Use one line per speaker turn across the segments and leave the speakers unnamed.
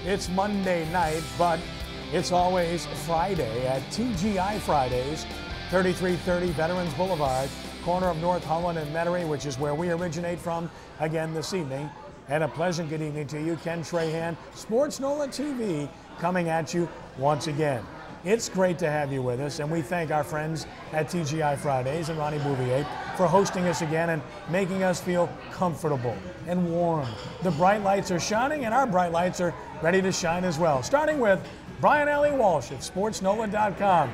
It's Monday night, but it's always Friday at TGI Fridays, 3330 Veterans Boulevard, corner of North Holland and Metairie, which is where we originate from again this evening. And a pleasant good evening to you. Ken Trahan, sportsNOLAtv, coming at you once again. It's great to have you with us, and we thank our friends at TGI Fridays and Ronnie Bouvier for hosting us again and making us feel comfortable and warm. The bright lights are shining, and our bright lights are ready to shine as well. Starting with Brian Alley Walsh at sportsNOLA.com.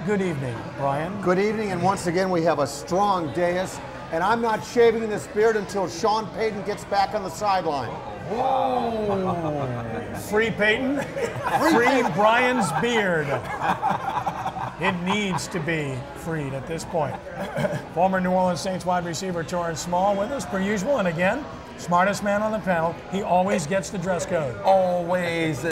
Good evening, Brian.
Good evening, and once again we have a strong dais, and I'm not shaving this beard until Sean Payton gets back on the sideline.
Whoa. Free Peyton, free Brian's beard. It needs to be freed at this point. Former New Orleans Saints wide receiver Torrance Small with us per usual, and again, smartest man on the panel. He always gets the dress code.
Always.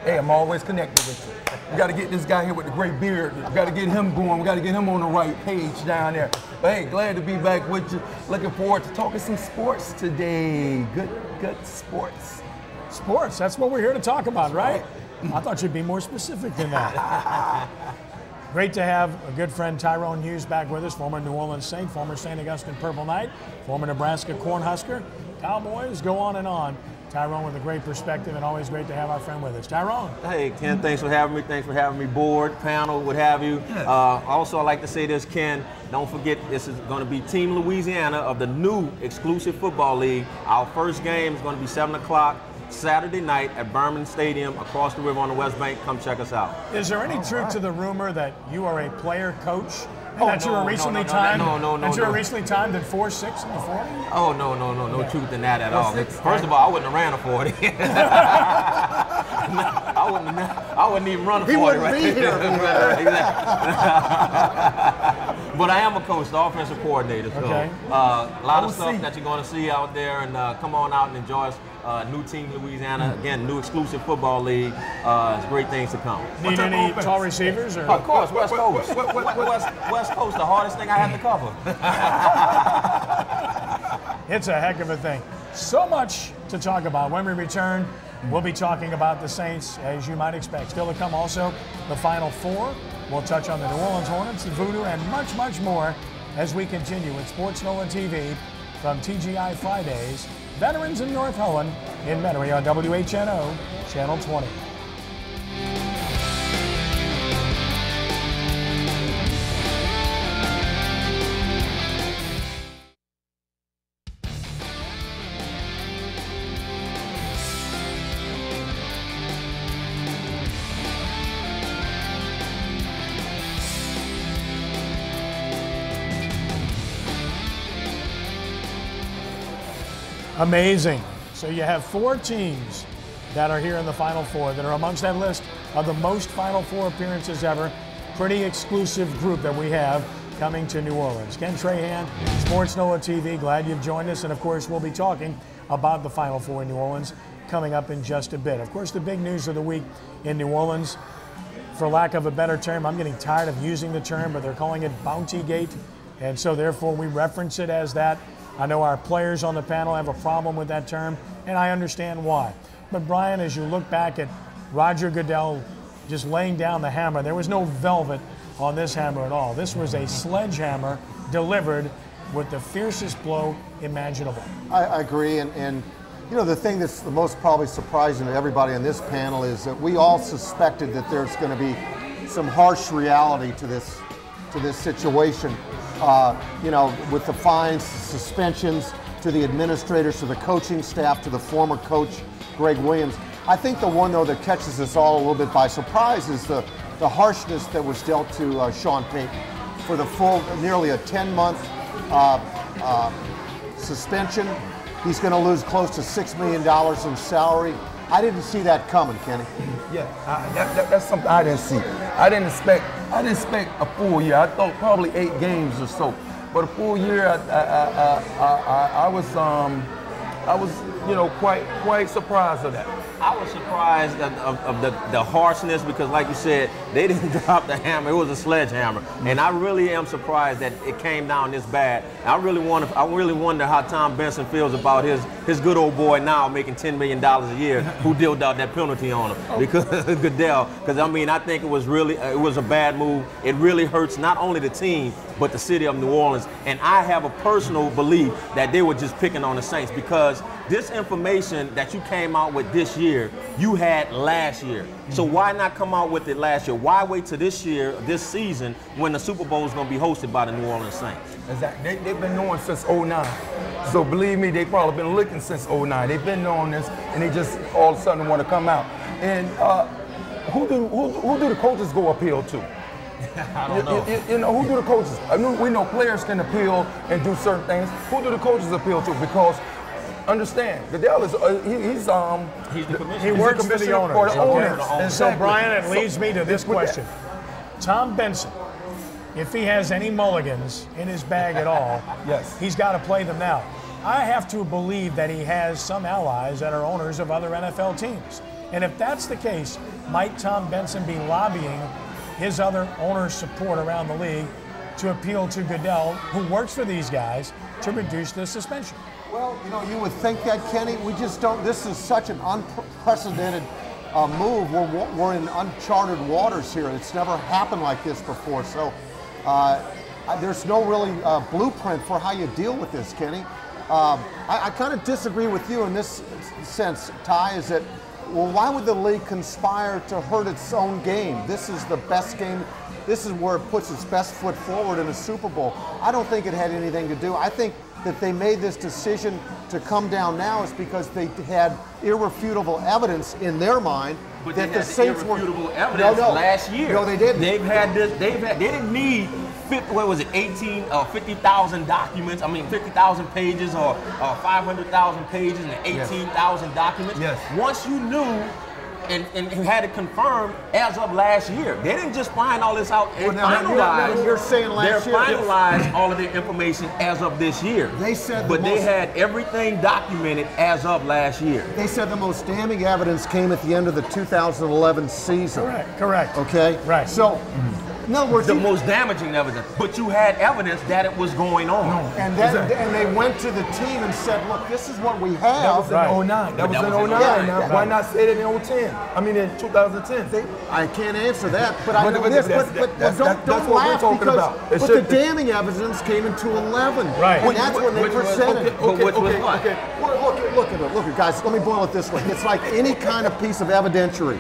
Hey, I'm always connected with you. We got to get this guy here with the great beard. We got to get him going. We got to get him on the right page down there. But hey, glad to be back with you. Looking forward to talking some sports today. Good sports.
Sports, that's what we're here to talk about, right? I thought you'd be more specific than that. Great to have a good friend Tyrone Hughes back with us, former New Orleans Saint, former St. Augustine Purple Knight, former Nebraska Cornhusker. Cowboys go on and on. Tyrone with a great perspective, and always great to have our friend with us. Tyrone.
Hey, Ken, thanks for having me. Thanks for having me, board, panel, what have you. Also, I'd like to say this, Ken, don't forget this is going to be Team Louisiana of the new exclusive football league. Our first game is going to be 7 o'clock Saturday night at Berman Stadium across the river on the West Bank. Come check us out.
Is there any truth to the rumor that you are a player coach? That you were recently timed at 4.6 in the 40?
Oh, no truth in that at all. First of all, I wouldn't have ran a 40. I wouldn't even run a 40.
He wouldn't
right
be here.
Exactly. But I am a coach, the offensive coordinator. So
okay.
A lot of stuff that you're going to see out there, and come on out and enjoy us. New Team Louisiana, again, new exclusive football league. It's great things to come.
Need any tall receivers? Or?
Of course, West Coast. West Coast, the hardest thing I have to cover.
It's a heck of a thing. So much to talk about. When we return, we'll be talking about the Saints, as you might expect. Still to come also, the Final Four. We'll touch on the New Orleans Hornets, the Voodoo, and much, much more as we continue with sportsNOLAtv from TGI Fridays. Veterans in North Holland in Metairie on WHNO, Channel 20. Amazing. So you have 4 teams that are here in the Final Four that are amongst that list of the most Final Four appearances ever. Pretty exclusive group that we have coming to New Orleans. Ken Trahan, sportsNOLAtv, glad you've joined us. And of course, we'll be talking about the Final Four in New Orleans coming up in just a bit. Of course, the big news of the week in New Orleans, for lack of a better term, I'm getting tired of using the term, but they're calling it Bounty Gate. And so therefore we reference it as that. I know our players on the panel have a problem with that term, and I understand why. But Brian, as you look back at Roger Goodell just laying down the hammer, there was no velvet on this hammer at all. This was a sledgehammer delivered with the fiercest blow imaginable.
I agree, and you know, the thing that's the most probably surprising to everybody on this panel is that we all suspected that there's going to be some harsh reality to this situation. You know, with the fines, suspensions, to the administrators, to the coaching staff, to the former coach, Greg Williams. I think the one, though, that catches us all a little bit by surprise is the harshness that was dealt to Sean Payton for the full, nearly a 10-month suspension. He's going to lose close to $6 million in salary. I didn't see that coming, Kenny.
Yeah, that's something I didn't see. I didn't expect a full year. I thought probably 8 games or so, but a full year. I was, you know, quite surprised of that.
I was surprised of the harshness because, like you said, they didn't drop the hammer. It was a sledgehammer, and I really am surprised that it came down this bad. I really wonder how Tom Benson feels about his good old boy now making $10 million a year, who dealt out that penalty on him because Goodell. Because I mean, I think it was a bad move. It really hurts not only the team but the city of New Orleans. And I have a personal belief that they were just picking on the Saints because this information that you came out with this year, you had last year. So why not come out with it last year? Why wait till this year, this season, when the Super Bowl is going to be hosted by the New Orleans Saints?
Exactly. They've been knowing since '09. So believe me, they've probably been looking since '09. They've been knowing this, and they just all of a sudden want to come out. And who do the coaches go appeal to?
I don't know.
You know, who do the coaches? I mean, we know players can appeal and do certain things. Who do the coaches appeal to? Because understand, Goodell is he's
the commissioner.
He works for the owners. And so,
Exactly.
Brian, it leads me to this question. Tom Benson, if he has any mulligans in his bag at all,
Yes.
he's got to play them now. I have to believe that he has some allies that are owners of other NFL teams. And if that's the case, might Tom Benson be lobbying his other owner support around the league to appeal to Goodell, who works for these guys, to reduce the suspension?
Well, you know, you would think that, Kenny. We just don't. This is such an unprecedented move. We're in uncharted waters here. It's never happened like this before. So there's no really blueprint for how you deal with this, Kenny. I kind of disagree with you in this sense, Ty, is that, well, why would the league conspire to hurt its own game? This is the best game. This is where it puts its best foot forward in a Super Bowl. I don't think it had anything to do. I think that they made this decision to come down now is because they had irrefutable evidence in their mind
But
that
they
the
had
Saints were
irrefutable evidence last year.
No, they didn't.
They didn't need 50,000 documents. I mean, 50,000 pages or 500,000 pages and 18,000 documents.
Yes.
Once you knew and had it confirmed as of last year, they didn't just find all this out and finalize.
You're saying last year.
They finalized all of their information as of this year.
They said,
but they had everything documented as of last year.
They said the most damning evidence came at the end of the 2011 season.
Correct.
Okay.
Right.
So, in other words,
The most damaging evidence, but you had evidence that it was going on.
and then and they went to the team and said, "Look, this is what we
That
have."
was in '09. That was in '09.
Yeah.
Why not say it in '10? I mean, in 2010.
I can't answer that, but I know
But
this.
that's-
But
that's
don't
what we're
laugh
talking
because
about. It
but the
should be-
damning evidence came in 2011,
Right.
and that's when they
Which was-
presented.
okay, but which was what?
Okay. Well, look at it, guys. Let me boil it this way: it's like any kind of piece of evidentiary.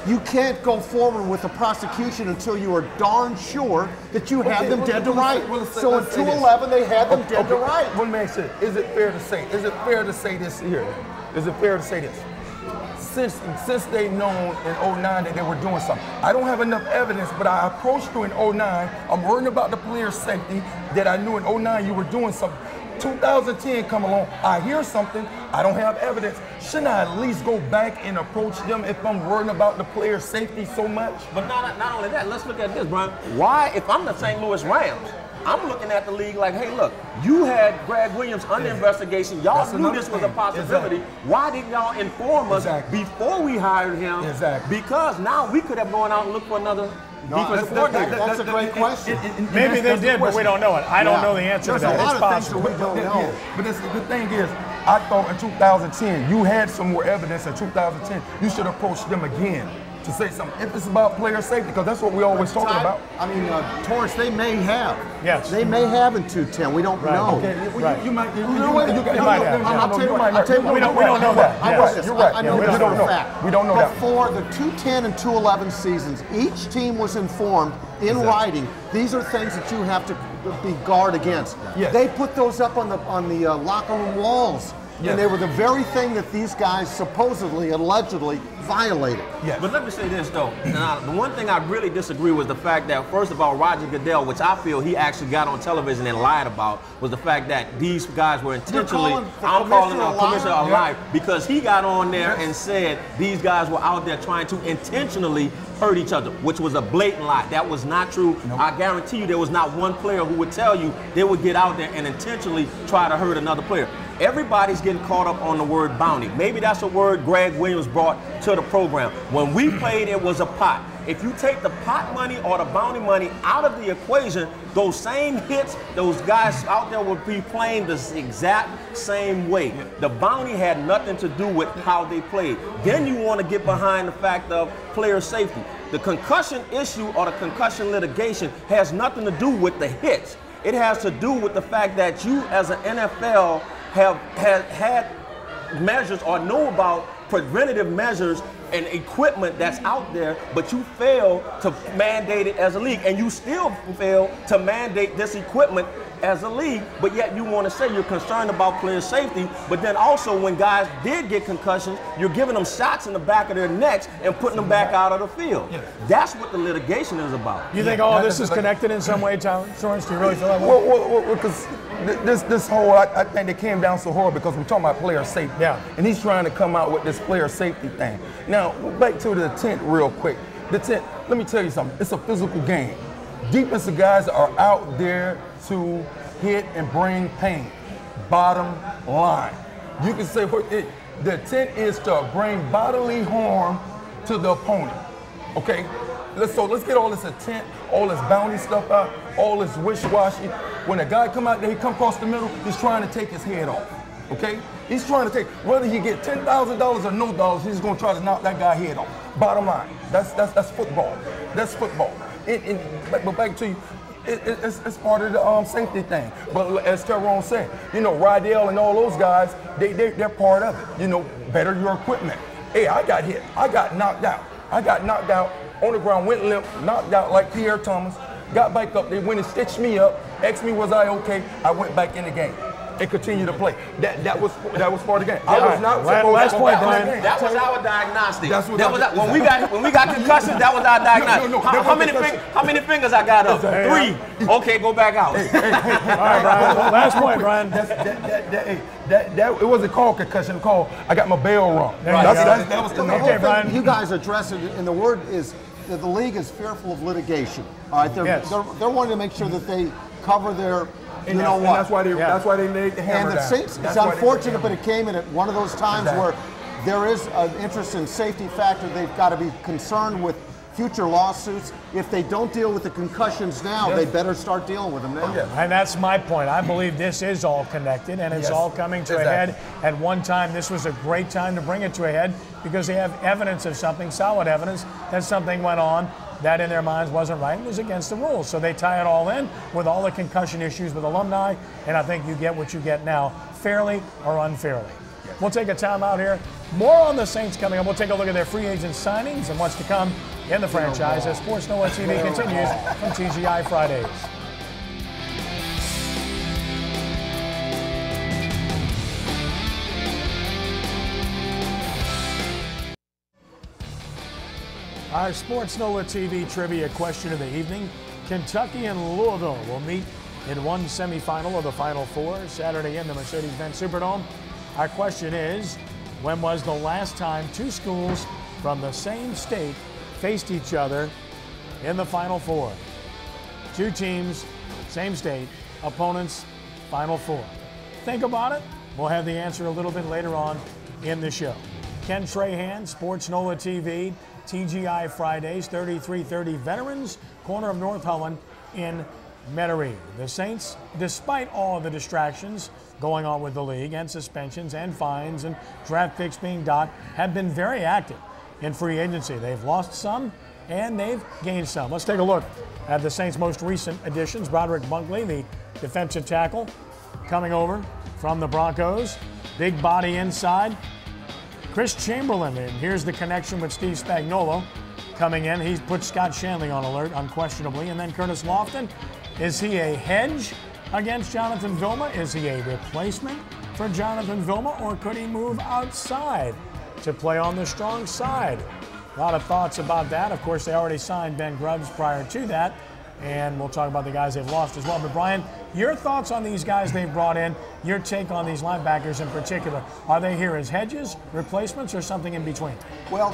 You can't go forward with a prosecution until you are darn sure that you have them dead to right. So in 2011, they had them dead to right.
One man said, is it fair to say? Is it fair to say this here? Is it fair to say this? Since they known in '09 that they were doing something, I don't have enough evidence, but I approached you in '09. I'm worrying about the player's safety that I knew in '09 you were doing something. 2010 come along, I hear something, I don't have evidence. Shouldn't I at least go back and approach them if I'm worrying about the player's safety so much?
But not only that, let's look at this, Brian. Why, if I'm the St. Louis Rams, I'm looking at the league like, hey, look, you had Greg Williams under investigation. Y'all
That's
knew
another
this was a
thing.
possibility.
Exactly.
Why didn't y'all inform us before we hired him?
Exactly.
Because now we could have gone out and looked for another defensive coordinator.
That's a great question.
Maybe they did, but we don't know it. I don't know the answer
There's
to that.
a lot
It's
of things
possible.
that we don't know.
But the thing is, I thought in 2010, you had some more evidence in 2010. You should approach them again to say something. If it's about player safety, because that's what we always talking about.
I mean, Torrance, they may have.
Yes.
They may have in 210. We don't know.
Okay,
Right.
you might.
You might have. I'll tell you what.
We don't know that.
I know this.
You're right.
I know
We
this
don't
for
know.
a fact.
We don't know that.
Before the 210 and 211 seasons, each team was informed in writing. These are things that you have to be guard against.
Yes.
They put those up on the locker room walls.
Yes.
And they were the very thing that these guys supposedly, allegedly violated.
Yes.
But let me say this, though. Now, the one thing I really disagree with the fact that, first of all, Roger Goodell, which I feel he actually got on television and lied about, was the fact that these guys were intentionally, I'm calling the commissioner a liar, because he got on there and said these guys were out there trying to intentionally hurt each other, which was a blatant lie. That was not true.
Nope.
I guarantee you there was not one player who would tell you they would get out there and intentionally try to hurt another player. everybody's getting caught up on the word bounty. Maybe that's a word Greg Williams brought to the program. When we played, it was a pot. If you take the pot money or the bounty money out of the equation, those same hits, those guys out there will be playing the exact same way. The bounty had nothing to do with how they played. Then you want to get behind the fact of player safety. The concussion issue or the concussion litigation has nothing to do with the hits. It has to do with the fact that you as an NFL have had measures or know about preventative measures and equipment that's out there, but you fail to mandate it as a league, and you still fail to mandate this equipment as a league, but yet you want to say you're concerned about player safety, but then also when guys did get concussions, you're giving them shots in the back of their necks and putting them back out of the field. That's what the litigation is about.
You think all this is connected in some way, Tyrone? Do you really feel that way?
Well, because this whole, I think it came down so hard because we're talking about player safety.
Yeah.
And he's trying to come out with this player safety thing. Now, back to the tent real quick. The tent, let me tell you something, it's a physical game. Defensive guys are out there to hit and bring pain. Bottom line. You can say the intent is to bring bodily harm to the opponent. Okay? Let's get all this intent, all this bounty stuff out, all this wish-washy. When a guy come out there, he come across the middle, he's trying to take his head off. Okay? He's trying to take, whether he get $10,000 or no dollars, he's going to try to knock that guy's head off. Bottom line. That's football. That's football. But back to you, it's part of the safety thing. But as Tyrone said, you know, Rydell and all those guys, they're part of it. You know, better your equipment. Hey, I got hit. I got knocked out. On the ground, went limp, knocked out like Pierre Thomas. Got back up. They went and stitched me up. Asked me, was I okay? I went back in the game and continued to play. That was part of the game. I was not supposed to go back in the game.
That was our diagnostic.
When
we got concussions, that was our diagnostic.
No.
How many fingers I got up? 3. Okay, go back out.
All right, Brian. Last point, Brian.
It wasn't called concussion. Called I got my bell rung. That was the name.
Okay, Brian.
You guys address it, and the word is that the league is fearful of litigation. All right, they're wanting to make sure that they cover their.
And that's why they laid the hammer
down. And the Saints, it's unfortunate, but it came in at one of those times where there is an interest in safety factor. They've got to be concerned with future lawsuits. If they don't deal with the concussions now, they better start dealing with them now.
And that's my point. I believe this is all connected, and it's all coming to a head. At one time, this was a great time to bring it to a head because they have evidence of something, solid evidence, that something went on that in their minds wasn't right and was against the rules. So they tie it all in with all the concussion issues with alumni, and I think you get what you get now, fairly or unfairly. We'll take a time out here. More on the Saints coming up. We'll take a look at their free agent signings and what's to come in the franchise as sportsNOLAtv continues from TGI Fridays. Our sportsNOLAtv trivia question of the evening. Kentucky and Louisville will meet in one semifinal of the Final Four Saturday in the Mercedes-Benz Superdome. Our question is, when was the last time two schools from the same state faced each other in the Final Four? Two teams, same state, opponents, Final Four. Think about it. We'll have the answer a little bit later on in the show. Ken Trahan, sportsNOLAtv, TGI Fridays, 3330 Veterans, corner of North Holland in Metairie. The Saints, despite all of the distractions going on with the league and suspensions and fines and draft picks being docked, have been very active in free agency. They've lost some and they've gained some. Let's take a look at the Saints' most recent additions. Broderick Bunkley, the defensive tackle, coming over from the Broncos. Big body inside. Chris Chamberlain, and here's the connection with Steve Spagnuolo coming in. He's put Scott Shanley on alert, unquestionably. And then Curtis Lofton. Is he a hedge against Jonathan Vilma? Is he a replacement for Jonathan Vilma? Or could he move outside to play on the strong side? A lot of thoughts about that. Of course, they already signed Ben Grubbs prior to that. and we'll talk about the guys they've lost as well. But Brian, your thoughts on these guys they've brought in, your take on these linebackers in particular. Are they here as hedges, replacements, or something in between?
Well,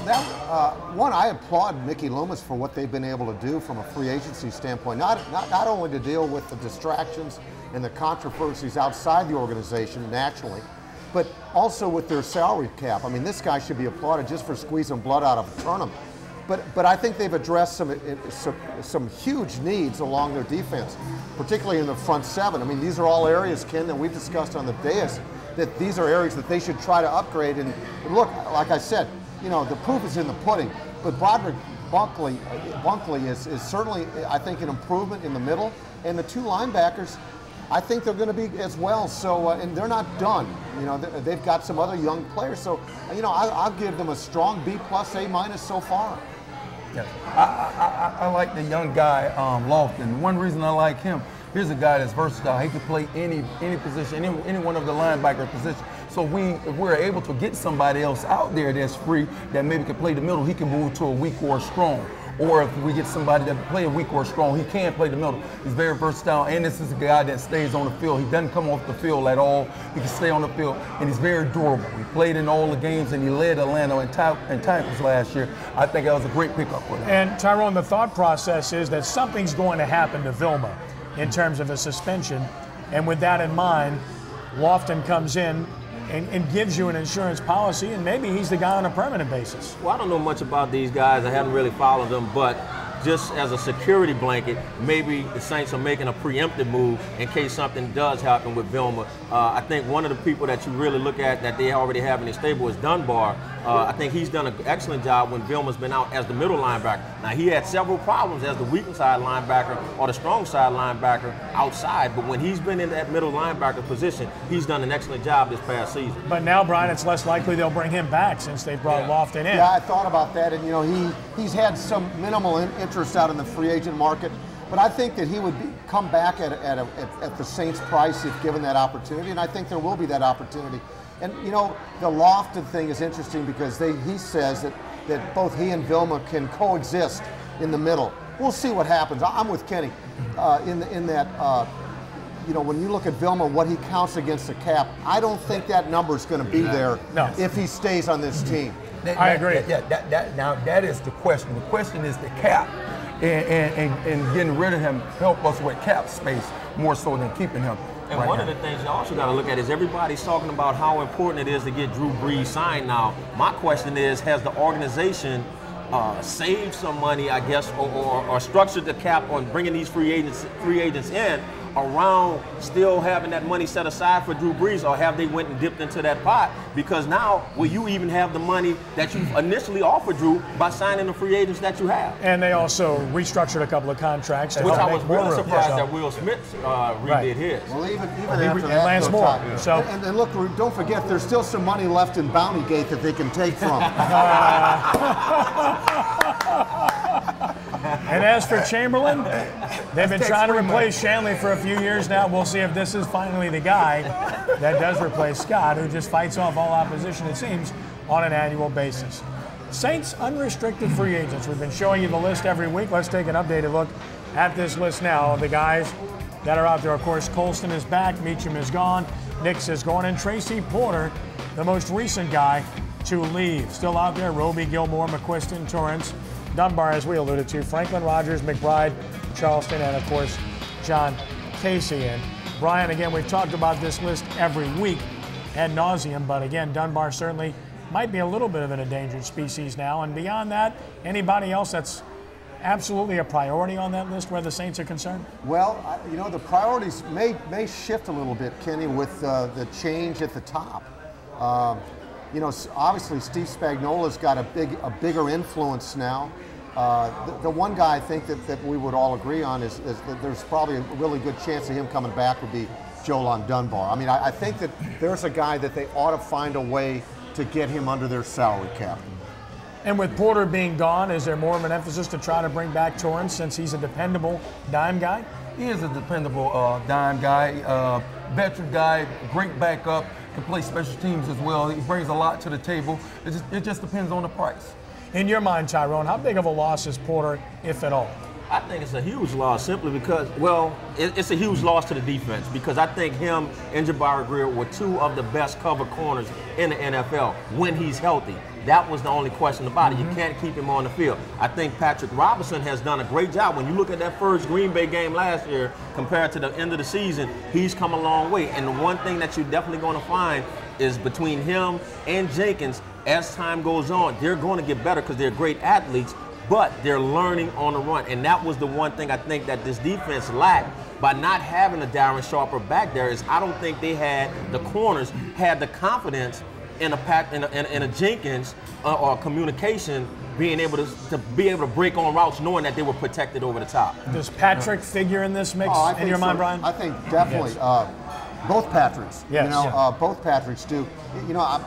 one, I applaud Mickey Loomis for what they've been able to do from a free agency standpoint, not only to deal with the distractions and the controversies outside the organization nationally, but also with their salary cap. I mean, this guy should be applauded just for squeezing blood out of a tournament. But I think they've addressed some huge needs along their defense, particularly in the front seven. I mean, these are all areas, Ken, that we've discussed on the dais, that these are areas that they should try to upgrade. And look, like I said, you know, the proof is in the pudding. But Broderick Bunkley is certainly, I think, an improvement in the middle. And the two linebackers, I think they're going to be as well. So, and they're not done. You know, they've got some other young players. So, you know, I'll give them a strong B+, A- so far.
Yeah. I like the young guy, Lofton. One reason I like him, here's a guy that's versatile. He can play any position, any one of the linebacker positions. So if we're able to get somebody else out there that's free, that maybe can play the middle, he can move to a weak or a strong. Or if we get somebody that can play a weak or strong, he can play the middle. He's very versatile, and this is a guy that stays on the field. He doesn't come off the field at all. He can stay on the field, and he's very durable. He played in all the games, and he led Atlanta in tackles last year. I think that was a great pickup for them.
And Tyrone, the thought process is that something's going to happen to Vilma in terms of a suspension, and with that in mind, Lofton comes in and gives you an insurance policy, and maybe he's the guy on a permanent basis.
Well, I don't know much about these guys. I haven't really followed them, but just as a security blanket, maybe the Saints are making a preemptive move in case something does happen with Vilma. I think one of the people that you really look at that they already have in their stable is Dunbar. I think he's done an excellent job when Vilma's been out as the middle linebacker. Now, he had several problems as the weak side linebacker or the strong side linebacker outside, but when he's been in that middle linebacker position, he's done an excellent job this past season.
But now, Brian, it's less likely they'll bring him back since they brought Lofton in.
Yeah, I thought about that, and you know, he's had some minimal interest out in the free agent market, but I think that he would come back at the Saints' price if given that opportunity, and I think there will be that opportunity. And you know, the Lofton thing is interesting because he says that both he and Vilma can coexist in the middle. We'll see what happens. I'm with Kenny in that. You know, when you look at Vilma, what he counts against the cap, I don't think that number is going to be there if he stays on this team.
I agree.
Now that is the question. The question is the cap, and getting rid of him help us with cap space more so than keeping him.
And one of the things you also got to look at is everybody's talking about how important it is to get Drew Brees signed now. My question is, has the organization saved some money, I guess, or structured the cap on bringing these free agents in around still having that money set aside for Drew Brees, or have they went and dipped into that pot? Because now, will you even have the money that you initially offered Drew by signing the free agents that you have?
And they also restructured a couple of contracts.
Which I was really surprised that Will Smith redid his.
Well, even after that,
Lance Moore. So,
and look, don't forget, there's still some money left in Bountygate that they can take from.
And as for Chamberlain, they've been trying to replace Shanley for a few years now. We'll see if this is finally the guy that does replace Scott, who just fights off all opposition, it seems, on an annual basis. Saints unrestricted free agents. We've been showing you the list every week. Let's take an updated look at this list now. The guys that are out there, of course, Colston is back, Meacham is gone, Nix is gone, and Tracy Porter, the most recent guy to leave. Still out there, Roby, Gilmore, McQuiston, Torrance, Dunbar, as we alluded to, Franklin, Rogers, McBride, Charleston, and of course, John Casey. And Brian, again, we've talked about this list every week ad nauseum, but again, Dunbar certainly might be a little bit of an endangered species now. And beyond that, anybody else that's absolutely a priority on that list where the Saints are concerned?
Well, you know, the priorities may shift a little bit, Kenny, with the change at the top. You know, obviously Steve Spagnuolo's got a bigger influence now. The one guy I think that we would all agree on is that there's probably a really good chance of him coming back would be Jolon Dunbar. I mean, I think that there's a guy that they ought to find a way to get him under their salary cap.
And with Porter being gone, is there more of an emphasis to try to bring back Torrance since he's a dependable dime guy?
He is a dependable dime guy, veteran guy, great backup, can play special teams as well. He brings a lot to the table. It just depends on the price.
In your mind, Tyrone, how big of a loss is Porter, if at all?
I think it's a huge loss simply because, well, it's a huge loss to the defense because I think him and Jabari Greer were two of the best cover corners in the NFL when he's healthy. That was the only question about it. You can't keep him on the field. I think Patrick Robinson has done a great job. When you look at that first Green Bay game last year compared to the end of the season, he's come a long way. And the one thing that you're definitely going to find is between him and Jenkins, as time goes on, they're going to get better because they're great athletes, but they're learning on the run. And that was the one thing I think that this defense lacked by not having a Darren Sharper back there is I don't think they had, the corners had the confidence in a Jenkins or communication being able to break on routes knowing that they were protected over the top.
Does Patrick figure in this mix in your mind, Brian?
I think definitely. Yes. Both Patricks,
yes.
Both Patricks do.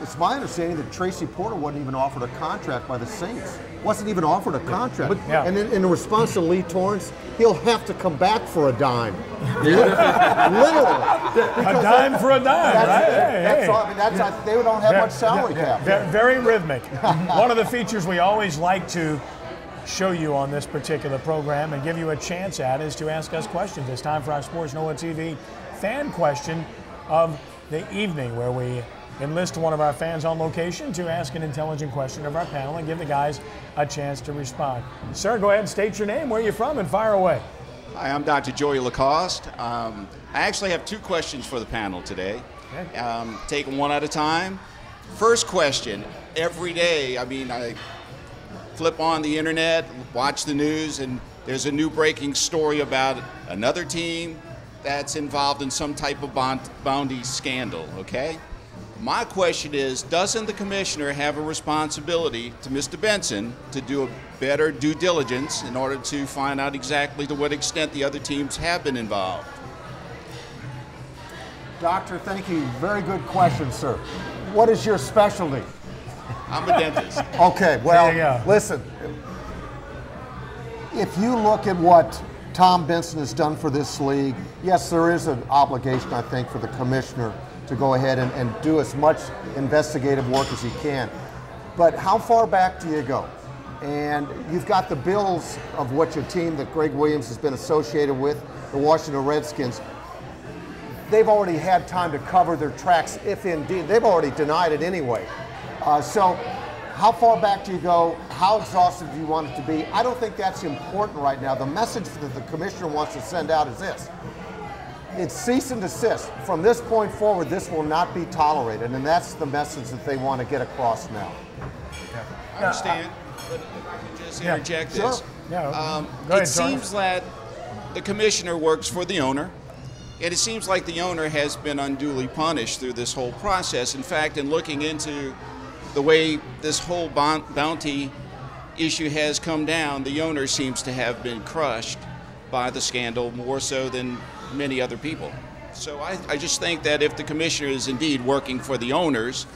It's my understanding that Tracy Porter wasn't even offered a contract by the Saints. Wasn't even offered a contract. And in response to Lee Torrance, he'll have to come back for a dime. Literally.
A dime for a dime, right?
That's all. I mean, they don't have much salary cap.
Very rhythmic. One of the features we always like to show you on this particular program and give you a chance at is to ask us questions. It's time for our sportsNOLaTv fan question of the evening, where we enlist one of our fans on location to ask an intelligent question of our panel and give the guys a chance to respond. Sir, go ahead and state your name, where you're from, and fire away.
Hi, I'm Dr. Joey Lacoste. I actually have two questions for the panel today. Okay. Take them one at a time. First question, every day, I flip on the internet, watch the news, and there's a new breaking story about another team that's involved in some type of bounty scandal, okay? My question is, doesn't the commissioner have a responsibility to Mr. Benson to do a better due diligence in order to find out exactly to what extent the other teams have been involved?
Doctor, thank you. Very good question, sir. What is your specialty?
I'm a dentist.
Okay, well, listen. If you look at what Tom Benson has done for this league, yes, there is an obligation, I think, for the commissioner to go ahead and do as much investigative work as he can. But how far back do you go? And you've got the bills of what your team that Greg Williams has been associated with, the Washington Redskins. They've already had time to cover their tracks, if indeed, they've already denied it anyway. So how far back do you go? How exhaustive do you want it to be? I don't think that's important right now. The message that the commissioner wants to send out is this. It's cease and desist. From this point forward, this will not be tolerated, and that's the message that they want to get across now.
I understand, but if I could just interject this.
Sure.
It seems that the commissioner works for the owner, and it seems like the owner has been unduly punished through this whole process. In fact, in looking into the way this whole bounty issue has come down, the owner seems to have been crushed by the scandal more so than many other people. So I just think that if the commissioner is indeed working for the owners,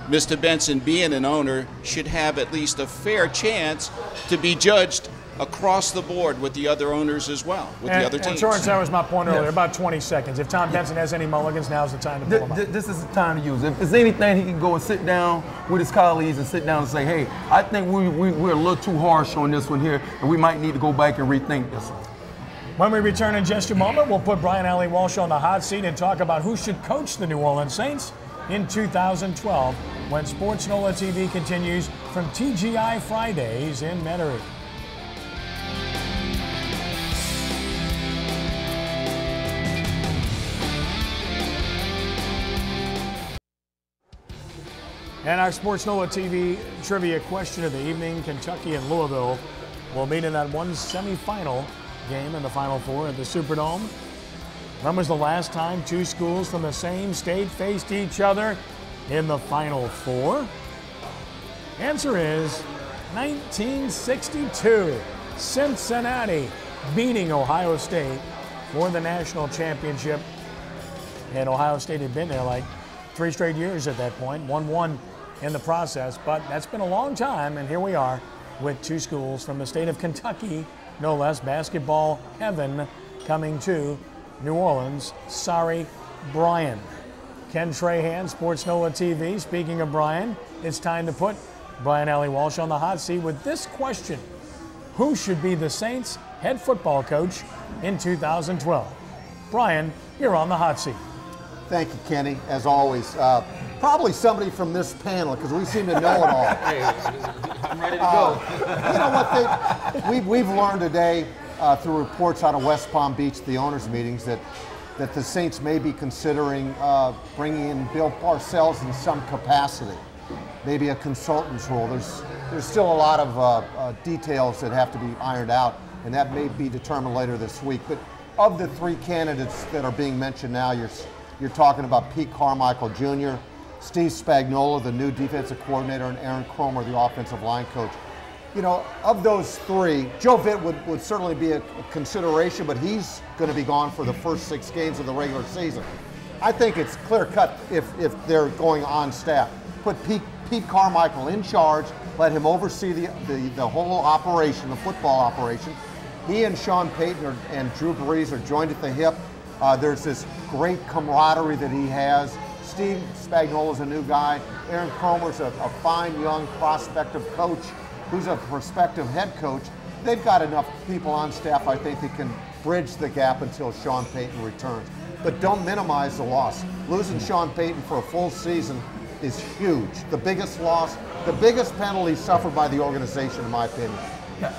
Mr. Benson, being an owner, should have at least a fair chance to be judged across the board with the other owners as well, with the other teams.
And Torrance, that was my point earlier, about 20 seconds. If Tom Benson has any mulligans, now's the time to pull them up.
This is the time to use it. If there's anything, he can go and sit down with his colleagues and sit down and say, hey, I think we're a little too harsh on this one here, and we might need to go back and rethink this one.
When we return in just a moment, we'll put Brian Alley Walsh on the hot seat and talk about who should coach the New Orleans Saints in 2012 when sportsNOLaTv continues from TGI Fridays in Metairie. And our sportsNOLaTv trivia question of the evening, Kentucky and Louisville will meet in that one semifinal game in the Final Four at the Superdome. When was the last time two schools from the same state faced each other in the Final Four? Answer is 1962. Cincinnati beating Ohio State for the national championship. And Ohio State had been there like 3 straight years at that point, 1-1 in the process. But that's been a long time, and here we are with two schools from the state of Kentucky, no less, basketball heaven, coming to New Orleans. Sorry, Brian. Ken Trahan, sportsNOLaTv. Speaking of Brian, it's time to put Brian Alley Walsh on the hot seat with this question. who should be the Saints' head football coach in 2012. Brian, you're on the hot seat.
Thank you, Kenny, as always. Probably somebody from this panel, because we seem to know it all.
Hey, I'm ready to go.
You know what? We've learned today through reports out of West Palm Beach, the owners' meetings, that the Saints may be considering bringing in Bill Parcells in some capacity, maybe a consultant's role. There's still a lot of details that have to be ironed out, and that may be determined later this week. But of the three candidates that are being mentioned now, you're talking about Pete Carmichael Jr., Steve Spagnuolo, the new defensive coordinator, and Aaron Cromer, the offensive line coach. You know, of those three, Joe Vitt would certainly be a consideration, but he's going to be gone for the first 6 games of the regular season. I think it's clear cut if they're going on staff. Put Pete Carmichael in charge, let him oversee the whole operation, the football operation. He and Sean Payton and Drew Brees are joined at the hip. There's this great camaraderie that he has. Steve Spagnuolo's a new guy. Aaron Cromer's a fine young prospective coach who's a prospective head coach. They've got enough people on staff, I think, that can bridge the gap until Sean Payton returns. But don't minimize the loss. Losing Sean Payton for a full season is huge. The biggest loss, the biggest penalty suffered by the organization, in my opinion.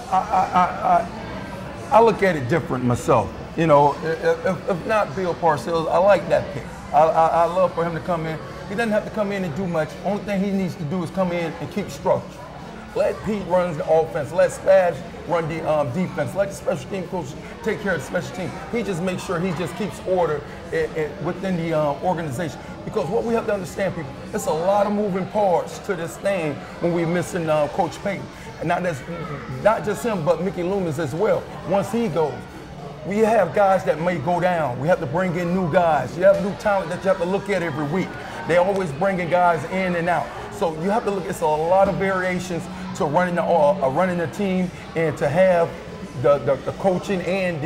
I look at it different myself. You know, if not Bill Parcells, I like that pick. I love for him to come in. He doesn't have to come in and do much. Only thing he needs to do is come in and keep structure. Let Pete run the offense. Let Spaz run the defense. Let the special team coach take care of the special team. He just makes sure he just keeps order within the organization. Because what we have to understand, people, it's a lot of moving parts to this thing when we're missing Coach Payton. And not just him, but Mickey Loomis as well. Once he goes, we have guys that may go down. We have to bring in new guys. You have new talent that you have to look at every week. They're always bringing guys in and out. So you have to look, it's a lot of variations to running the team, and to have the coaching and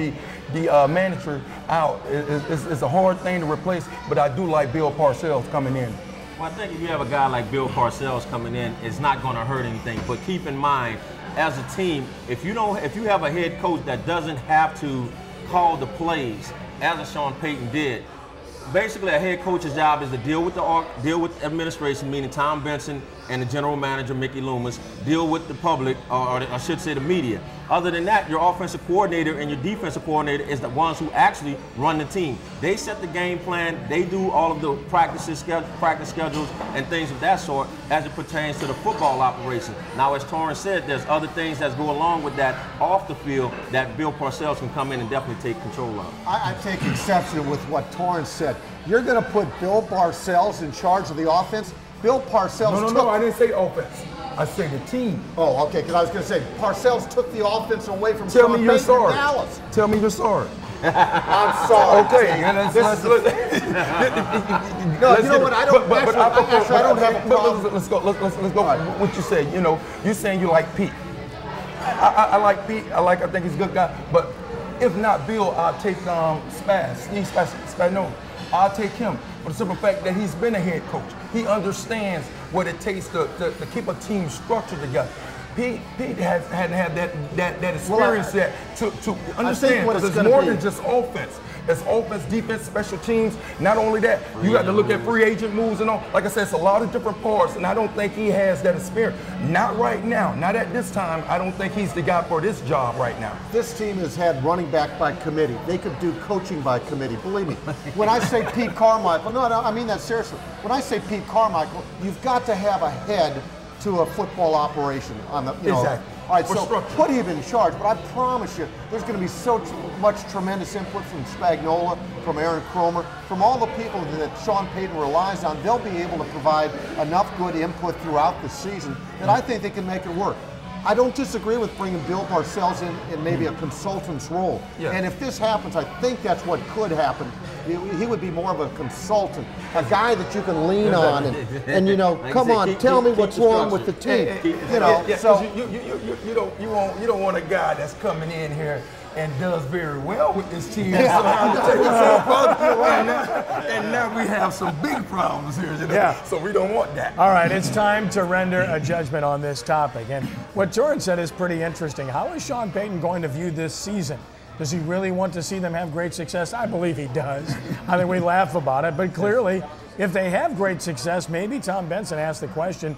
the manager out. It's a hard thing to replace, but I do like Bill Parcells coming in.
Well, I think if you have a guy like Bill Parcells coming in, it's not going to hurt anything. But keep in mind, as a team, if you have a head coach that doesn't have to call the plays, as a Sean Payton did, basically a head coach's job is to deal with administration, meaning Tom Benson and the general manager, Mickey Loomis, deal with the public, or I should say the media. Other than that, your offensive coordinator and your defensive coordinator is the ones who actually run the team. They set the game plan, they do all of the practice schedules and things of that sort as it pertains to the football operation. Now, as Torrance said, there's other things that go along with that off the field that Bill Parcells can come in and definitely take control of.
I take exception with what Torrance said. You're going to put Bill Parcells in charge of the offense? Bill Parcells
No, I didn't say offense. I said the team.
Oh, okay, because I was going to say, Parcells took the offense away from
Tell
Sean
me you're
Payton
sorry.
in Dallas.
Tell me you're sorry.
I'm sorry.
Okay, and
No, you know what? I don't. Actually, I don't have a problem.
Let's go. Let's go. Right. What you say? You know, you saying you like Pete. I like Pete. I think he's a good guy. But if not Bill, I'll take Steve Spagnuolo. I'll take him for the simple fact that he's been a head coach. He understands what it takes to keep a team structured together. Pete hadn't had that experience yet to understand, because it's more than just offense. It's offense, defense, special teams. Not only that, you got to look at free agent moves and all. Like I said, it's a lot of different parts, and I don't think he has that experience. Not right now. Not at this time. I don't think he's the guy for this job right now.
This team has had running back by committee. They could do coaching by committee. Believe me. When I say Pete Carmichael, no, I mean that seriously. When I say Pete Carmichael, you've got to have a head to a football operation on the, you know.
Exactly.
All right, so put him in charge, but I promise you, there's going to be so much tremendous input from Spagnuolo, from Aaron Cromer, from all the people that Sean Payton relies on. They'll be able to provide enough good input throughout the season that I think they can make it work. I don't disagree with bringing Bill Parcells in maybe a consultant's role. Yeah. And if this happens, I think that's what could happen. He would be more of a consultant, a guy that you can lean on, and you know,
Like
come
you said,
on,
keep-
tell me
keep
what's
the
wrong with the
structure.
team. You know, so
you don't want a guy that's coming in here and does very well with this team. So I'm gonna take yourself out right now, and now we have some big problems here. You know?
Yeah.
So we don't want that.
All right, it's time to render a judgment on this topic. And what Jordan said is pretty interesting. How is Sean Payton going to view this season? Does he really want to see them have great success? I believe he does. I think we laugh about it, but clearly, if they have great success, maybe Tom Benson asked the question,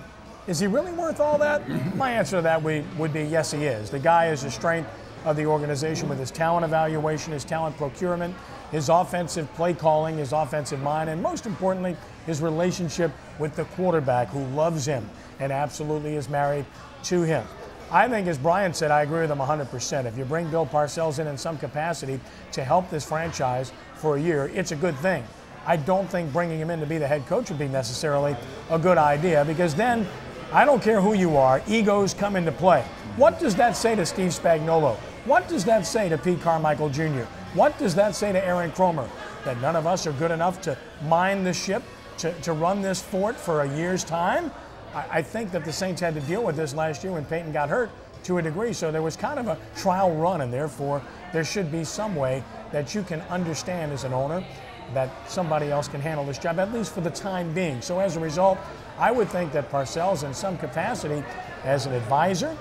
is he really worth all that? My answer to that would be yes, he is. The guy is the strength of the organization with his talent evaluation, his talent procurement, his offensive play calling, his offensive mind, and most importantly, his relationship with the quarterback who loves him and absolutely is married to him. I think, as Brian said, I agree with him 100%. If you bring Bill Parcells in some capacity to help this franchise for a year, it's a good thing. I don't think bringing him in to be the head coach would be necessarily a good idea, because then I don't care who you are, egos come into play. What does that say to Steve Spagnuolo? What does that say to Pete Carmichael Jr.? What does that say to Aaron Kromer? That none of us are good enough to mind the ship, to run this fort for a year's time? I think that the Saints had to deal with this last year when Peyton got hurt to a degree, so there was kind of a trial run, and therefore there should be some way that you can understand as an owner that somebody else can handle this job, at least for the time being. So as a result, I would think that Parcells in some capacity as an advisor,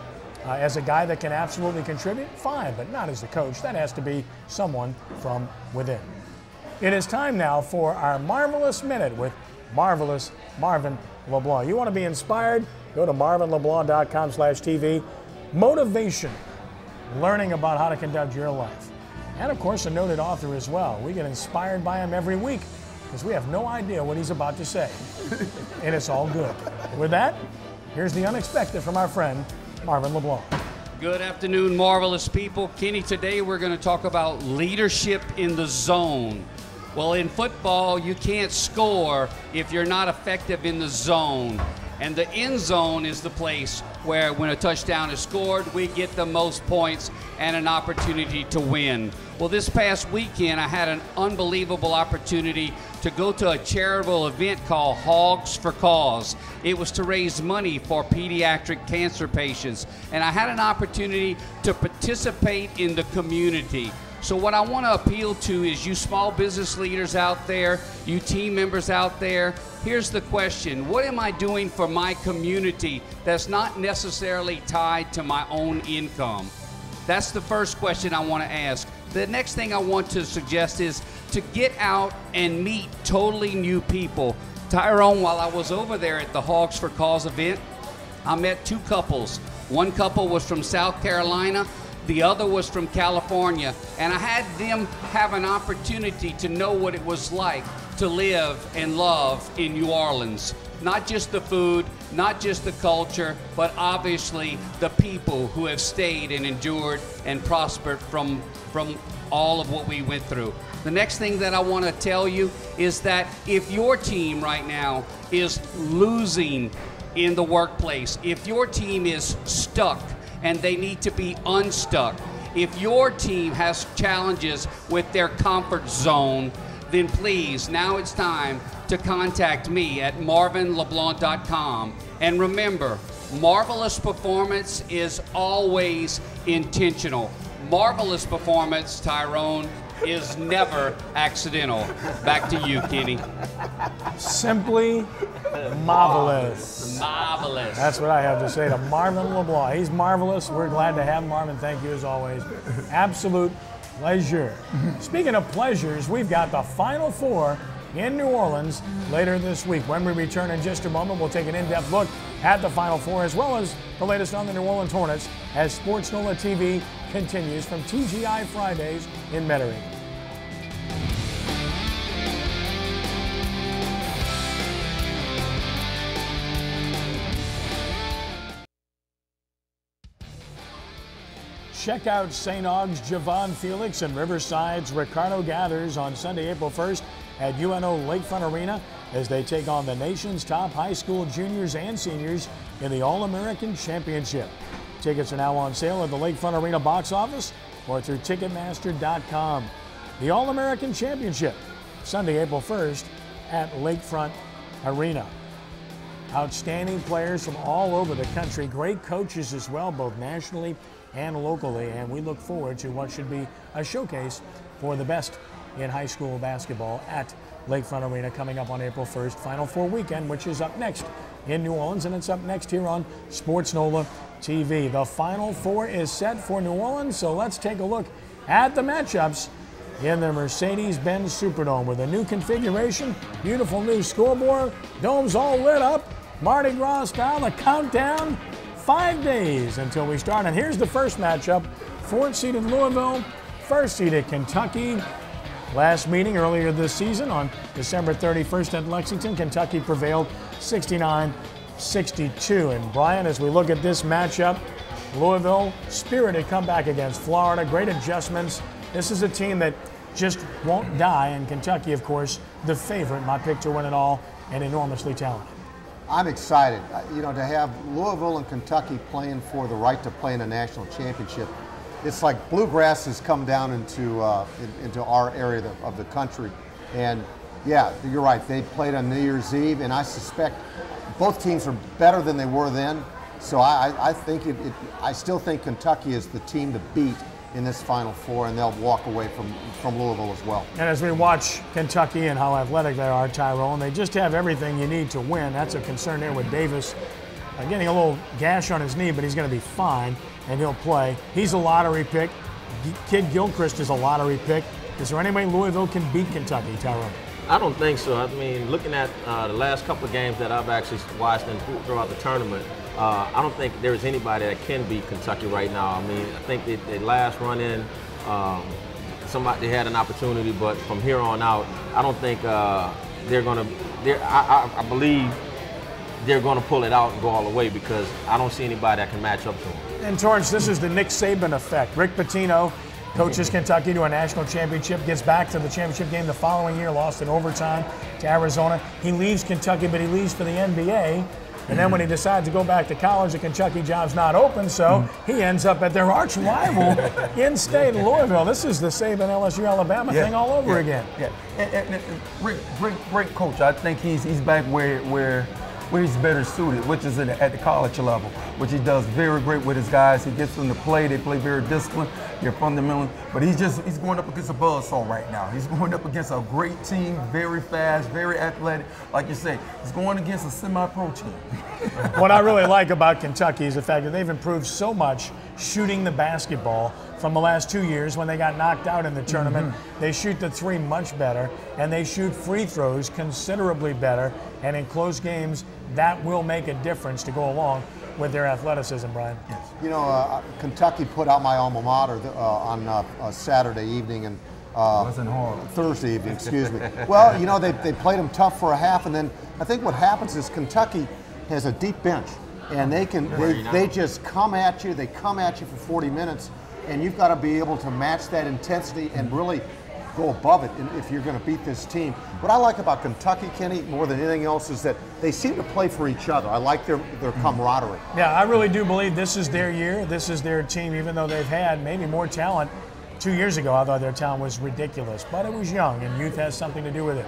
as a guy that can absolutely contribute, fine, but not as the coach. That has to be someone from within. It is time now for our Marvelous Minute with Marvelous Marvin LeBlanc. You want to be inspired? Go to marvinleblanc.com/TV. Motivation, learning about how to conduct your life. And of course, a noted author as well. We get inspired by him every week because we have no idea what he's about to say. And it's all good. With that, here's the unexpected from our friend, Marvin LeBlanc.
Good afternoon, marvelous people. Kenny, today we're going to talk about leadership in the zone. Well, in football, you can't score if you're not effective in the zone. And the end zone is the place where when a touchdown is scored, we get the most points and an opportunity to win. Well, this past weekend, I had an unbelievable opportunity to go to a charitable event called Hogs for Cause. It was to raise money for pediatric cancer patients. And I had an opportunity to participate in the community. So what I want to appeal to is you small business leaders out there, you team members out there. Here's the question: what am I doing for my community that's not necessarily tied to my own income? That's the first question I want to ask. The next thing I want to suggest is to get out and meet totally new people. Tyrone, while I was over there at the Hogs for Cause event, I met two couples. One couple was from South Carolina. The other was from California, and I had them have an opportunity to know what it was like to live and love in New Orleans. Not just the food, not just the culture, but obviously the people who have stayed and endured and prospered from all of what we went through. The next thing that I want to tell you is that if your team right now is losing in the workplace, if your team is stuck and they need to be unstuck, if your team has challenges with their comfort zone, then please, now it's time to contact me at marvinleblanc.com. And remember, marvelous performance is always intentional. Marvelous performance, Tyrone, is never accidental. Back to you, Kenny.
Simply marvelous.
Marvelous.
That's what I have to say to Marvin LeBlanc. He's marvelous. We're glad to have Marvin. Thank you as always. Absolute pleasure. Speaking of pleasures, we've got the Final Four in New Orleans later this week. When we return in just a moment, we'll take an in-depth look at the Final Four as well as the latest on the New Orleans Hornets as sportsNOLAtv continues from TGI Fridays in Metairie. Check out St. Aug's Javon Felix and Riverside's Ricardo Gathers on Sunday, April 1st at UNO Lakefront Arena as they take on the nation's top high school juniors and seniors in the All-American Championship. Tickets are now on sale at the Lakefront Arena box office or through Ticketmaster.com. The All-American Championship Sunday, April 1st at Lakefront Arena. Outstanding players from all over the country, great coaches as well, both nationally and locally, and we look forward to what should be a showcase for the best in high school basketball at Lakefront Arena coming up on April 1st, Final Four weekend, which is up next in New Orleans, and it's up next here on sportsNOLAtv. The Final Four is set for New Orleans, so let's take a look at the matchups in the Mercedes-Benz Superdome with a new configuration, beautiful new scoreboard, domes all lit up, Mardi Gras style, the countdown, 5 days until we start. And here's the first matchup, 4th-seeded Louisville, 1st-seeded Kentucky. Last meeting earlier this season on December 31st at Lexington, Kentucky prevailed 69-62. And Brian, as we look at this matchup, Louisville, spirited comeback against Florida, great adjustments. This is a team that just won't die, and Kentucky, of course, the favorite, my pick to win it all, and enormously talented.
I'm excited, you know, to have Louisville and Kentucky playing for the right to play in a national championship. It's like bluegrass has come down into our area of the country, and yeah, you're right. They played on New Year's Eve, and I suspect both teams are better than they were then. So I think I still think Kentucky is the team to beat in this Final Four, and they'll walk away from Louisville as well. And
as we watch Kentucky and how athletic they are, Tyrone, they just have everything you need to win. That's a concern there with Davis getting a little gash on his knee, but he's going to be fine, and he'll play. He's a lottery pick. Kid Gilchrist is a lottery pick. Is there any way Louisville can beat Kentucky, Tyrone?
I don't think so. I mean, looking at the last couple of games that I've actually watched and throughout the tournament, I don't think there's anybody that can beat Kentucky right now. I mean, I think they last run in, they had an opportunity, but from here on out, I don't think they're going to. I believe they're going to pull it out and go all the way, because I don't see anybody that can match up to them.
And Torrance, this is the Nick Saban effect. Rick Pitino coaches Kentucky to a national championship, gets back to the championship game the following year, lost in overtime to Arizona. He leaves Kentucky, but he leaves for the NBA. And then when he decides to go back to college, the Kentucky job's not open, so he ends up at their arch rival in-state Louisville. This is the Saban LSU Alabama thing all over again.
Yeah, and Rick, great coach. I think he's back where he's better suited, which is at the college level, which he does very great with his guys. He gets them to play. They play very disciplined. They're fundamental, but he's going up against a buzzsaw right now. He's going up against a great team, very fast, very athletic. Like you say, he's going against a semi-pro team.
What I really like about Kentucky is the fact that they've improved so much shooting the basketball from the last 2 years when they got knocked out in the tournament. They shoot the three much better, and they shoot free throws considerably better, and in close games, that will make a difference to go along with their athleticism, Brian.
Yes. You know, Kentucky put out my alma mater on a Saturday evening, and
wasn't hard.
Thursday evening, excuse me. Well, you know, they played them tough for a half, and then I think what happens is Kentucky has a deep bench, and they just come at you. They come at you for 40 minutes, and you've got to be able to match that intensity and really go above it if you're going to beat this team. What I like about Kentucky, Kenny, more than anything else, is that they seem to play for each other. I like their camaraderie.
Yeah, I really do believe this is their year. This is their team, even though they've had maybe more talent. 2 years ago, I thought their talent was ridiculous, but it was young, and youth has something to do with it.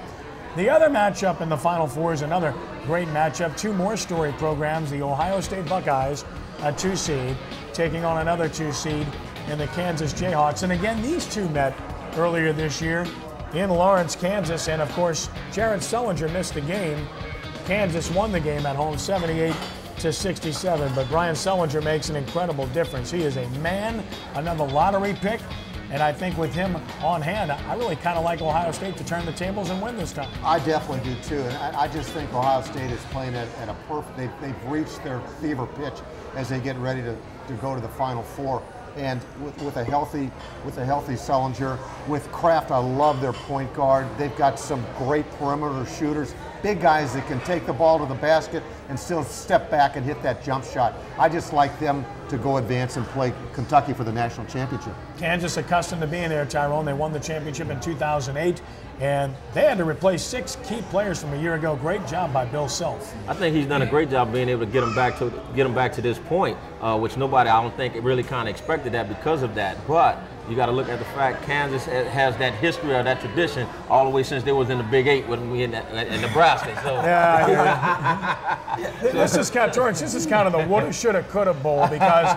The other matchup in the Final Four is another great matchup. Two more storied programs, the Ohio State Buckeyes, a 2 seed, taking on another 2 seed in the Kansas Jayhawks. And again, these two met earlier this year in Lawrence, Kansas, and of course, Jared Sullinger missed the game. Kansas won the game at home 78-67, but Brian Sullinger makes an incredible difference. He is a man, another lottery pick, and I think with him on hand, I really kind of like Ohio State to turn the tables and win this time.
I definitely do too, and I just think Ohio State is playing at a perfect, they've reached their fever pitch as they get ready to go to the Final Four. And with a healthy Sullinger, with Kraft, I love their point guard. They've got some great perimeter shooters, big guys that can take the ball to the basket and still step back and hit that jump shot. I just like them to go advance and play Kentucky for the national championship.
Kansas accustomed to being there, Tyrone. They won the championship in 2008, and they had to replace 6 key players from a year ago. Great job by Bill Self.
I think he's done a great job being able to get them back to this point, which nobody, I don't think, really kind of expected that because of that. But you got to look at the fact Kansas has that history or that tradition all the way since they was in the Big 8 when we in Nebraska. So
This is kind of, George, this is kind of the woulda, shoulda, coulda bowl because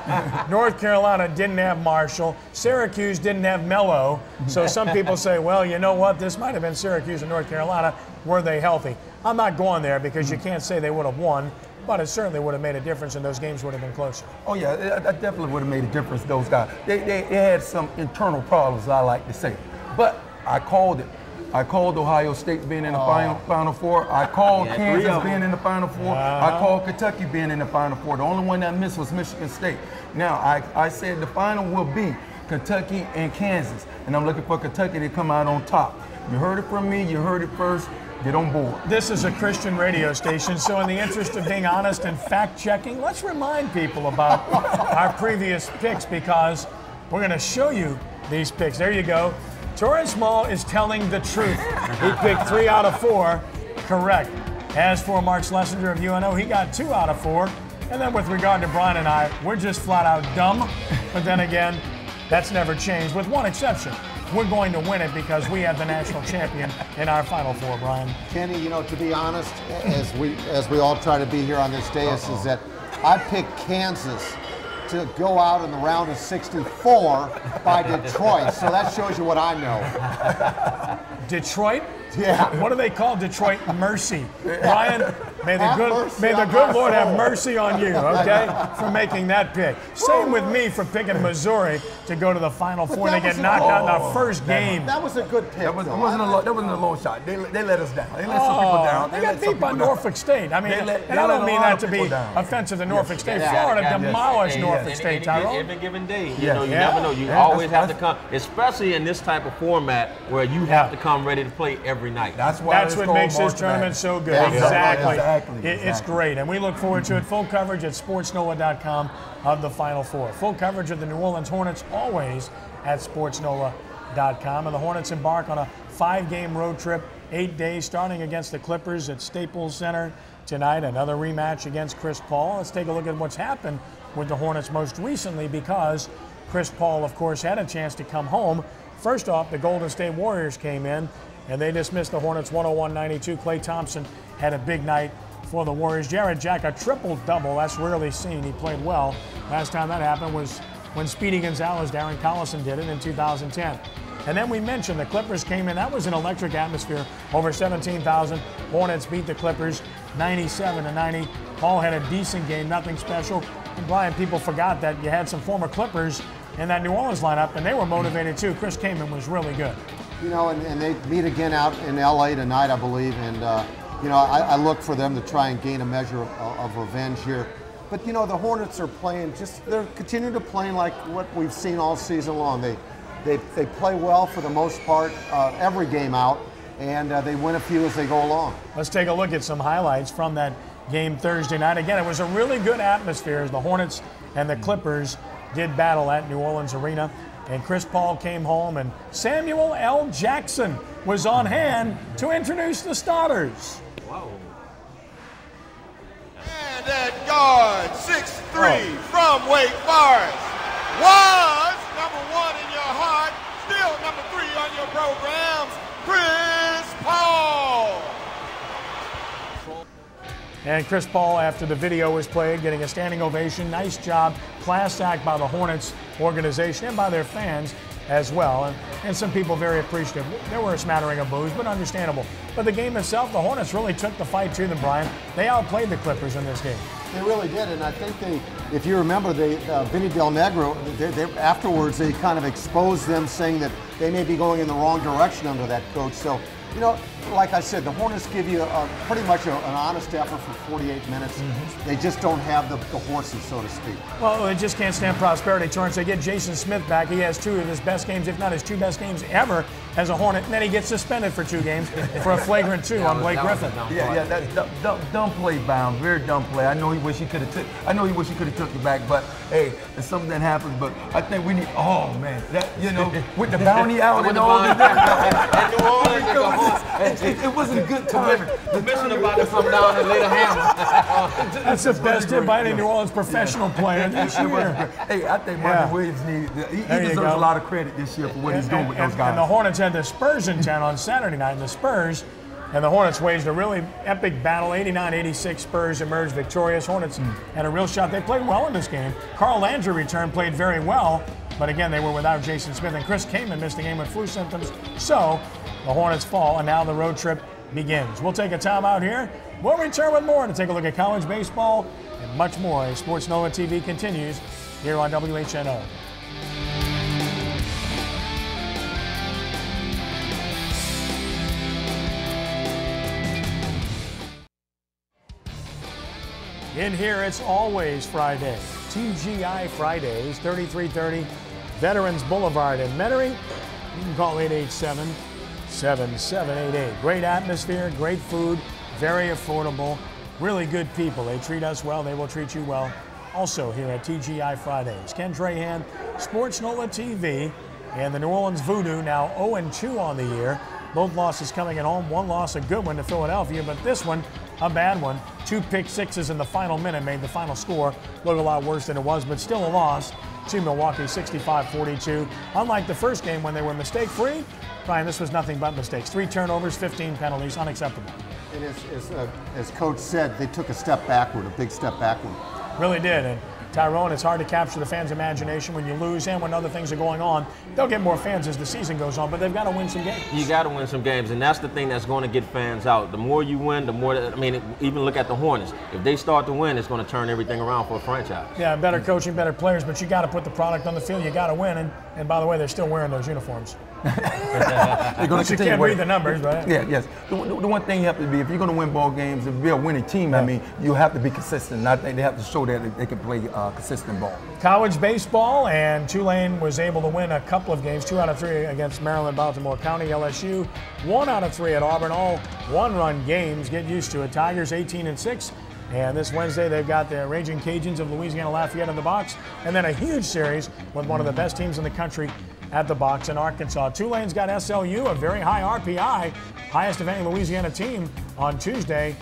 North Carolina didn't have Marshall, Syracuse didn't have Mello. So some people say, well, you know what? This might have been Syracuse and North Carolina. Were they healthy? I'm not going there because you can't say they would have won. But it certainly would have made a difference, and those games would have been closer.
Oh yeah, that definitely would have made a difference. Those guys, they had some internal problems, I like to say. But I called it. I called Ohio State being in the Final Four. I called Kansas being in the Final Four. I called Kentucky being in the Final Four. The only one that missed was Michigan State. Now I said the final will be Kentucky and Kansas, and I'm looking for Kentucky to come out on top. You heard it from me. You heard it first. Get on board.
This is a Christian radio station, so in the interest of being honest and fact-checking, let's remind people about our previous picks because we're going to show you these picks. There you go. Torrance Small is telling the truth. He picked 3 out of 4 correct. As for Mark Schlesinger of UNO, he got 2 out of 4. And then with regard to Brian and I, we're just flat out dumb. But then again, that's never changed, with one exception. We're going to win it because we have the national champion in our Final Four, Brian.
Kenny, you know, to be honest, as we all try to be here on this dais, is that I picked Kansas to go out in the round of 64 by Detroit. So that shows you what I know.
Detroit?
Yeah.
What do they call Detroit? Mercy. Brian, may the good Lord have mercy on you, okay, for making that pick. Same with me for picking Missouri to go to the Final Four and they get knocked out in the first game.
That was a good pick.
That wasn't a long shot. They let us down. They let some people down.
They got beat by Norfolk State. I mean, and I don't mean that to be offensive to Norfolk State. Florida demolished Norfolk State, Tyrone.
Every given day, you know, you never know. You always have to come, especially in this type of format where you have to come ready to play every night.
That's what makes this tournament so good. Exactly. It's great. And we look forward to it. Full coverage at sportsNOLA.com of the Final Four. Full coverage of the New Orleans Hornets always at sportsNOLA.com. And the Hornets embark on a 5-game road trip, 8 days, starting against the Clippers at Staples Center tonight. Another rematch against Chris Paul. Let's take a look at what's happened with the Hornets most recently because Chris Paul, of course, had a chance to come home. First off, the Golden State Warriors came in and they dismissed the Hornets 101-92. Klay Thompson had a big night for the Warriors. Jarrett Jack, a triple-double. That's rarely seen. He played well. Last time that happened was when Speedy Gonzalez, Darren Collison did it in 2010. And then we mentioned the Clippers came in. That was an electric atmosphere. Over 17,000. Hornets beat the Clippers 97-90. Paul had a decent game, nothing special. And Brian, people forgot that you had some former Clippers in that New Orleans lineup, and they were motivated too. Chris Kaman was really good.
You know, and they meet again out in LA tonight, I believe. And, you know, I look for them to try and gain a measure of revenge here. But, you know, the Hornets are playing they're continuing to play like what we've seen all season long. They play well for the most part every game out, and they win a few as they go along.
Let's take a look at some highlights from that game Thursday night. Again, it was a really good atmosphere as the Hornets and the Clippers did battle at New Orleans Arena. And Chris Paul came home, and Samuel L. Jackson was on hand to introduce the starters.
Wow.
And at guard, 6'3" from Wake Forest, was #1 in your heart, still #3 on your programs, Chris Paul.
And Chris Paul, after the video was played, getting a standing ovation. Nice job, class act by the Hornets organization and by their fans as well. And some people very appreciative. There were a smattering of boos, but understandable. But the game itself, the Hornets really took the fight to them, Brian. They outplayed the Clippers in this game.
They really did, and I think if you remember, Vinny Del Negro, afterwards they kind of exposed them, saying that they may be going in the wrong direction under that coach. So, you know, like I said, the Hornets give you pretty much an honest effort for 48 minutes. They just don't have the horses, so to speak.
Well, they just can't stand prosperity, Torrance. They get Jason Smith back. He has 2 of his best games, if not his 2 best games ever as a Hornet. And then he gets suspended for 2 games for a flagrant 2 on Blake Griffin.
That's dumb play, Bound. Very dumb play. I know he wish he could have took it back, but hey, it's something that happens. But I think we need. Oh man, that with the bounty out and all that. It wasn't a good time.
The mission about to come down and lay the hammer.
That's the best hit by any New Orleans professional player this year.
Hey, I think Marvin Williams he deserves a lot of credit this year for what he's doing with those guys.
And the Hornets had the Spurs in town on Saturday night, and the Spurs and the Hornets waged a really epic battle. 89-86, Spurs emerged victorious. Hornets had a real shot. They played well in this game. Carl Landry returned, played very well, but again, they were without Jason Smith, and Chris Kaman missed the game with flu symptoms. So the Hornets fall, and now the road trip begins. We'll take a timeout here. We'll return with more to take a look at college baseball and much more as Sports NOLA TV continues here on WHNO. In here, it's always Friday. TGI Fridays, 3330 Veterans Boulevard in Metairie. You can call 887-7788. Great atmosphere, great food, very affordable, really good people. They treat us well, they will treat you well. Also here at TGI Fridays. Ken Trahan, Sports NOLA TV, and the New Orleans Voodoo now 0-2 on the year. Both losses coming at home. One loss, a good one to Philadelphia, but this one, a bad one. 2 pick sixes in the final minute made the final score look a lot worse than it was, but still a loss to Milwaukee, 65-42. Unlike the first game when they were mistake-free, Brian, this was nothing but mistakes. 3 turnovers, 15 penalties, unacceptable.
And as Coach said, they took a step backward, a big step backward.
Really did. And Tyrone, it's hard to capture the fans' imagination when you lose and when other things are going on. They'll get more fans as the season goes on, but they've got to win some games.
You got to win some games, and that's the thing that's going to get fans out. The more you win, the more, even look at the Hornets. If they start to win, it's going to turn everything around for a franchise.
Yeah, better coaching, better players, but you got to put the product on the field. You got to win, and by the way, they're still wearing those uniforms.
They're going to
you can't read the numbers, right?
Yeah, yes. The one thing you have to be, if you're going to win ball games, if you're a winning team, I mean, you have to be consistent. And I think they have to show that they can play consistent ball.
College baseball, and Tulane was able to win a couple of games, 2 out of 3 against Maryland, Baltimore County, LSU, 1 out of 3 at Auburn, all one-run games. Get used to it. Tigers 18-6. And this Wednesday, they've got the Raging Cajuns of Louisiana Lafayette in the box, and then a huge series with one of the best teams in the country at the box in Arkansas. Tulane's got SLU, a very high RPI, highest of any Louisiana team on Tuesday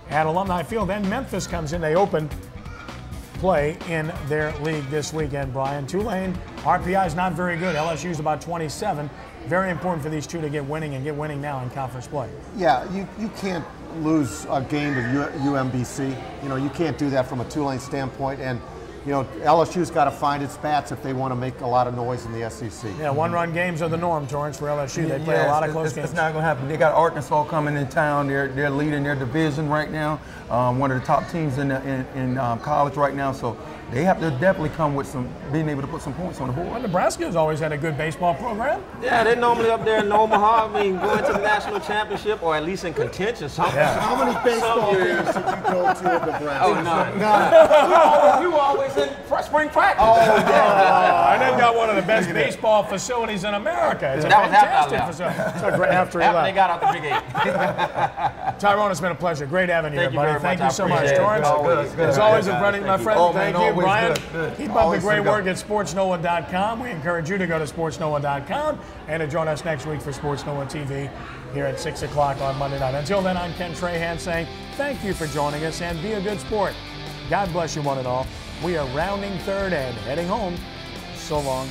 at Alumni Field. Then Memphis comes in. They open play in their league this weekend, Brian. Tulane, RPI is not very good. LSU's about 27. Very important for these two to get winning and get winning now in conference play.
Yeah, you can't lose a game to UMBC. You know, you can't do that from a Tulane standpoint. And, you know, LSU's got to find its bats if they want to make a lot of noise in the SEC.
Yeah, one-run games are the norm, Torrance, for LSU. They play a lot of close games.
It's not going to happen. They got Arkansas coming in town. They're leading their division right now. One of the top teams in college right now. So they have to definitely come with being able to put some points on the board.
Well, Nebraska's always had a good baseball program.
Yeah, they're normally up there in Omaha. I mean, going to the national championship or at least in contention.
How many baseball games did you go to at Nebraska?
Oh, none. You were always in spring practice.
Oh, yeah. And they've got one of the best baseball facilities in America. It's a fantastic facility. It's a great after
they got out the Big 8.
Tyrone, it's been a pleasure. Great having you here, buddy. Thank you so much,
It.
Torrance. It's always a pleasure, my friend. Thank you, Brian.
Good.
Keep up the great work at sportsNOLA.com. We encourage you to go to sportsNOLA.com and to join us next week for Sports NOLA TV here at 6 o'clock on Monday night. Until then, I'm Ken Trahan saying thank you for joining us and be a good sport. God bless you one and all. We are rounding third and heading home. So long.